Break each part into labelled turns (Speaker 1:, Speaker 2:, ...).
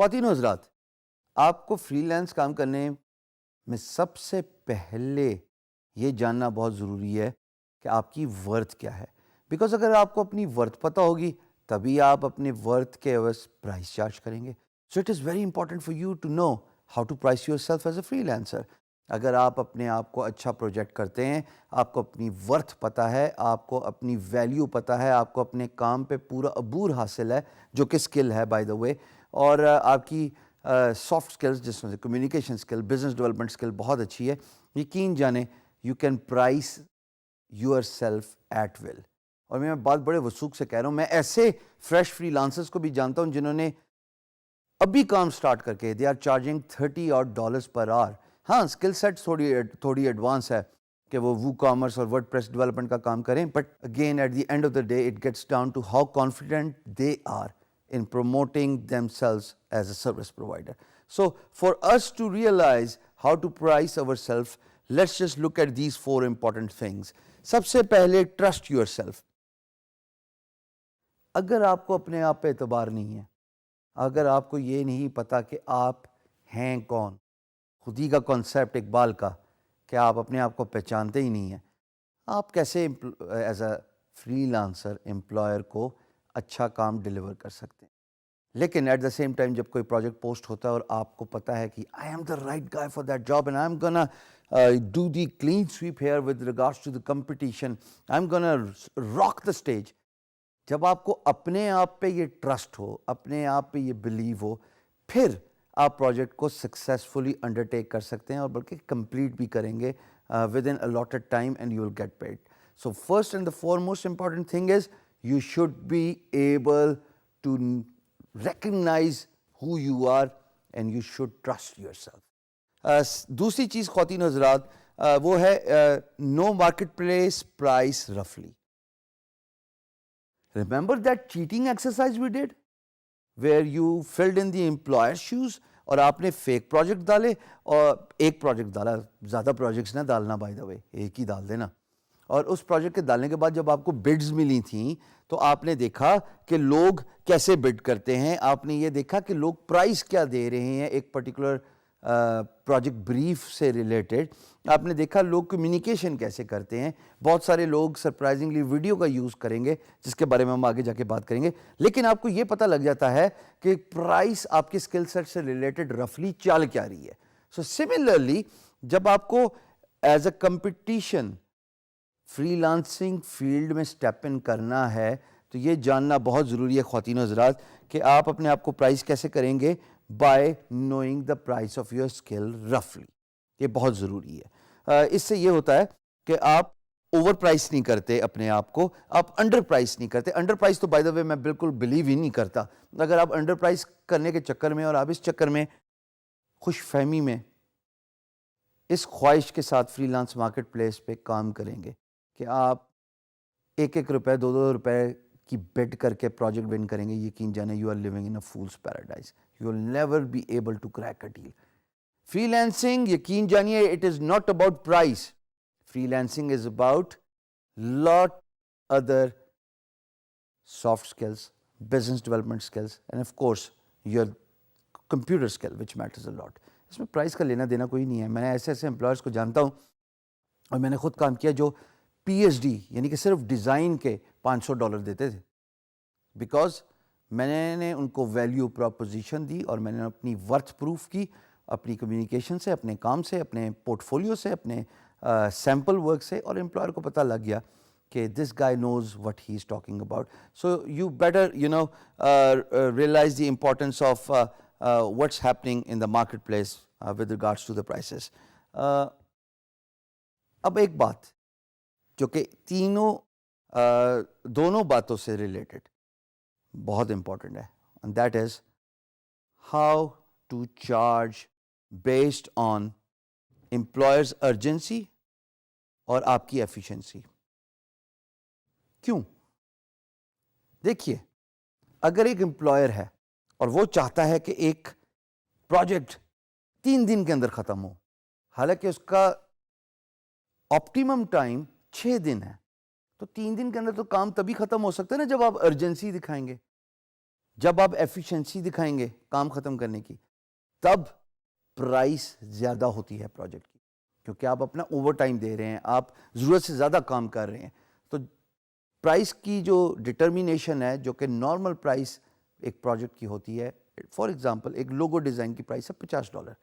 Speaker 1: خواتین و حضرات، آپ کو فری لانس کام کرنے میں سب سے پہلے یہ جاننا بہت ضروری ہے کہ آپ کی ورتھ کیا ہے. بیکاز اگر آپ کو اپنی ورتھ پتہ ہوگی تبھی آپ اپنے ورتھ کے عوض پرائس چارج کریں گے. So it is very important for you to know how to price yourself as a freelancer. اگر آپ اپنے آپ کو اچھا پروجیکٹ کرتے ہیں، آپ کو اپنی ورتھ پتہ ہے، آپ کو اپنی ویلیو پتہ ہے، آپ کو اپنے کام پہ پورا عبور حاصل ہے جو کہ اسکل ہے بائی دا وے، اور آپ کی سافٹ اسکلز جس میں سے communication skill, business development skill بہت اچھی ہے، یقین جانیں you can price yourself at will. اور میں بات بڑے وثوق سے کہہ رہا ہوں، میں ایسے فریش فری لانسرز کو بھی جانتا ہوں جنہوں نے ابھی کام سٹارٹ کر کے دے آر چارجنگ $30 پر آور. ہاں اسکل سیٹ تھوڑی ایڈوانس ہے کہ وہ وو کامرس اور ورڈ پریس ڈیولپمنٹ کا کام کریں، but again at the end of the day it gets down to how confident they are in promoting themselves as a service provider. So for us to realize how to price ourselves, let's just look at these 4 important things. سب سے پہلے trust yourself. اگر آپ کو اپنے آپ پہ اعتبار نہیں ہے، اگر آپ کو یہ نہیں پتا کہ آپ ہیں کون، خود ہی کا کانسیپٹ اقبال کا کہ آپ اپنے آپ کو پہچانتے ہی نہیں ہیں، آپ کیسے as a free lancer employer کو اچھا کام ڈیلیور کر سکتے ہیں؟ لیکن ایٹ دا سیم ٹائم جب کوئی پروجیکٹ پوسٹ ہوتا ہے اور آپ کو پتا ہے کہ I am the right guy for that job and I am gonna do the clean sweep here with regards to the competition, I am gonna rock the stage. جب آپ کو اپنے آپ پہ یہ ٹرسٹ ہو، اپنے آپ پہ یہ بلیو ہو، پھر آپ پروجیکٹ کو سکسیزفلی انڈرٹیک کر سکتے ہیں اور بلکہ کمپلیٹ بھی کریں گے within allotted time and you will get paid. So first and the foremost important thing is you should be able to recognize who you are and you should trust yourself. دوسری چیز خواتین و حضرات وہ ہے no marketplace price roughly. Remember that cheating exercise we did where you filled in the employer's shoes اور آپ نے فیک پروجیکٹ ڈالے، اور ایک پروجیکٹ ڈالا، زیادہ پروجیکٹس نہ ڈالنا بائی دا وے، ایک ہی ڈال دینا. اور اس پروجیکٹ کے ڈالنے کے بعد جب آپ کو بڈز ملی تھیں تو آپ نے دیکھا کہ لوگ کیسے بڈ کرتے ہیں، آپ نے یہ دیکھا کہ لوگ پرائس کیا دے رہے ہیں ایک پرٹیکولر پروجیکٹ بریف سے ریلیٹڈ، آپ نے دیکھا لوگ کمیونیکیشن کیسے کرتے ہیں. بہت سارے لوگ سرپرائزنگلی ویڈیو کا یوز کریں گے جس کے بارے میں ہم آگے جا کے بات کریں گے، لیکن آپ کو یہ پتہ لگ جاتا ہے کہ پرائس آپ کے اسکل سیٹ سے ریلیٹڈ رفلی چل کیا رہی ہے. سو سملرلی جب آپ کو as a competition free lancing field میں اسٹیپ ان کرنا ہے تو یہ جاننا بہت ضروری ہے خواتین و حضرات کہ آپ اپنے آپ کو پرائس کیسے کریں گے، by knowing the price of your skill رفلی. یہ بہت ضروری ہے. اس سے یہ ہوتا ہے کہ آپ اوور پرائس نہیں کرتے اپنے آپ کو، آپ انڈر پرائس نہیں کرتے. انڈر پرائس تو بائی دا وے میں بالکل بلیو ہی نہیں کرتا. اگر آپ انڈر پرائس کرنے کے چکر میں اور آپ اس چکر میں خوش فہمی میں اس خواہش کے ساتھ فری لانس مارکیٹ پلیس پہ کام کریں گے کہ آپ 1 روپے 2 روپے کی بیٹ کر کے پروجیکٹ ون کریں گے، یقین جانیں you are living in a fool's paradise. You will never be able to crack a deal. Freelancing یقین جانیے it is not about price. Freelancing is about lot other soft skills, business development skills and of course your computer skill which matters a lot. اس میں price کا لینا دینا کوئی نہیں ہے. میں ایسے امپلائرس کو جانتا ہوں اور میں نے خود کام کیا جو PhD یعنی کہ صرف ڈیزائن کے $500 دیتے تھے، بیکاز میں نے ان کو ویلیو پروپوزیشن دی اور میں نے اپنی ورتھ پروف کی اپنی کمیونیکیشن سے، اپنے کام سے، اپنے پورٹ فولیو سے، اپنے سیمپل ورک سے، اور امپلائر کو پتہ لگ گیا کہ this guy knows what he is talking about. So you better realise the importance of what's happening in the marketplace with regards to the prices. اب ایک بات جو کہ دونوں باتوں سے ریلیٹڈ بہت امپورٹنٹ ہے، and that is how to charge based on employer's urgency اور آپ کی efficiency. کیوں؟ دیکھیے اگر ایک امپلائر ہے اور وہ چاہتا ہے کہ ایک پروجیکٹ 3 دن کے اندر ختم ہو، حالانکہ اس کا آپٹیمم ٹائم 6 دن ہے، تو 3 دن کے اندر تو کام تبھی ختم ہو سکتا ہے نا جب آپ ارجنسی دکھائیں گے. جب آپ ایفیشنسی دکھائیں گے کام ختم کرنے کی تب پرائس زیادہ ہوتی ہے پروجیکٹ کی, کیونکہ آپ اپنا اوور ٹائم دے رہے ہیں, آپ ضرورت سے زیادہ کام کر رہے ہیں. تو پرائس کی جو ڈٹرمینیشن ہے, جو کہ نارمل پرائس ایک پروجیکٹ کی ہوتی ہے, فار ایگزامپل ایک لوگو ڈیزائن کی پرائس ہے $50,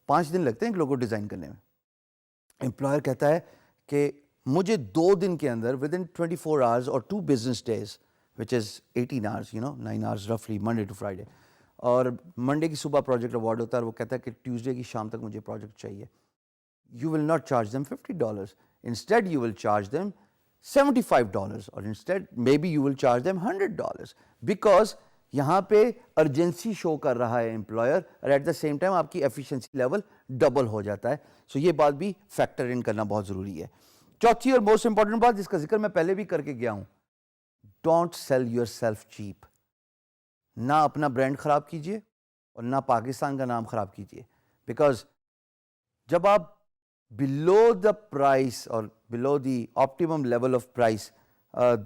Speaker 1: 5 دن لگتے ہیں ایک لوگو ڈیزائن کرنے میں. امپلائر کہتا ہے کہ مجھے 2 دن کے اندر ود ان 24 hours اور 2 business days which is 18 hours, 9 hours roughly Monday to Friday, اور منڈے کی صبح پروجیکٹ اوارڈ ہوتا ہے, اور وہ کہتا ہے کہ ٹیوزڈے کی شام تک مجھے پروجیکٹ چاہیے. You will not charge them $50. Instead you will charge them $75, or instead maybe you will charge them $100, because یہاں پہ ارجنسی شو کر رہا ہے امپلائر, اور ایٹ دا سیم ٹائم آپ کی ایفیشنسی لیول ڈبل ہو جاتا ہے. سو یہ بات بھی فیکٹر ان کرنا بہت ضروری ہے. چوتھی اور موسٹ امپورٹنٹ بات جس کا ذکر میں پہلے بھی کر کے گیا ہوں, don't sell your self cheap. نہ اپنا برانڈ خراب کیجیے اور نہ پاکستان کا نام خراب کیجیے, بیکاز جب آپ بلو دا پرائس اور below the optimum level of price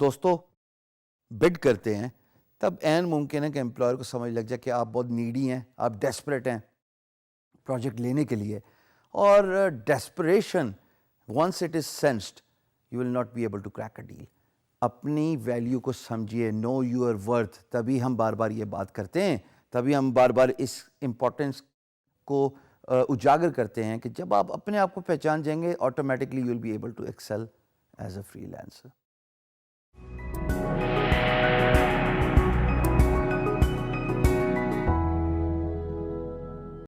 Speaker 1: دوستو بڈ کرتے ہیں, تب عین ممکن ہے کہ امپلائر کو سمجھ لگ جائے کہ آپ بہت نیڈی ہیں, آپ ڈیسپریٹ ہیں پروجیکٹ لینے کے لیے. اور desperation once it is sensed you will not be able to crack a deal. اپنی ویلیو کو سمجھیے, نو یور ورتھ. تبھی ہم بار بار یہ بات کرتے ہیں, تبھی ہم بار بار اس امپورٹنس کو اجاگر کرتے ہیں کہ جب آپ اپنے آپ کو پہچان جائیں گے, automatically you will be able to excel as a free lancer.